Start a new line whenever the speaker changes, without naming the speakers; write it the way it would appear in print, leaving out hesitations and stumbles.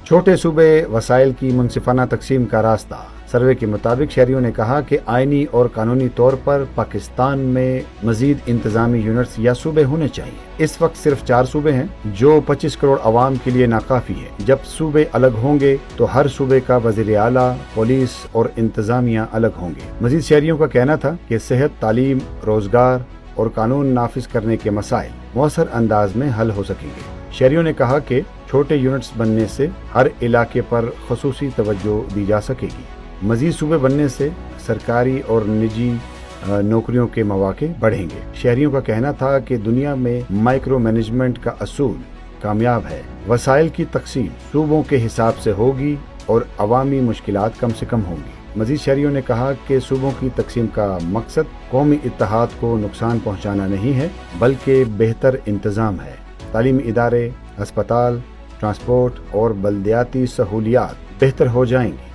چھوٹے صوبے وسائل کی منصفانہ تقسیم کا راستہ۔ سروے کے مطابق شہریوں نے کہا کہ آئینی اور قانونی طور پر پاکستان میں مزید انتظامی یونٹس یا صوبے ہونے چاہیے۔ اس وقت صرف 4 صوبے ہیں جو 25 کروڑ عوام کے لیے ناکافی ہے۔ جب صوبے الگ ہوں گے تو ہر صوبے کا وزیر اعلیٰ، پولیس اور انتظامیہ الگ ہوں گے۔ مزید شہریوں کا کہنا تھا کہ صحت، تعلیم، روزگار اور قانون نافذ کرنے کے مسائل مؤثر انداز میں حل ہو سکیں گے۔ شہریوں نے کہا کہ چھوٹے یونٹس بننے سے ہر علاقے پر خصوصی توجہ دی جا سکے گی۔ مزید صوبے بننے سے سرکاری اور نجی نوکریوں کے مواقع بڑھیں گے۔ شہریوں کا کہنا تھا کہ دنیا میں مائکرو مینجمنٹ کا اصول کامیاب ہے۔ وسائل کی تقسیم صوبوں کے حساب سے ہوگی اور عوامی مشکلات کم سے کم ہوں گی۔ مزید شہریوں نے کہا کہ صوبوں کی تقسیم کا مقصد قومی اتحاد کو نقصان پہنچانا نہیں ہے بلکہ بہتر انتظام ہے۔ تعلیمی ادارے، ہسپتال، ٹرانسپورٹ اور بلدیاتی سہولیات بہتر ہو جائیں گی۔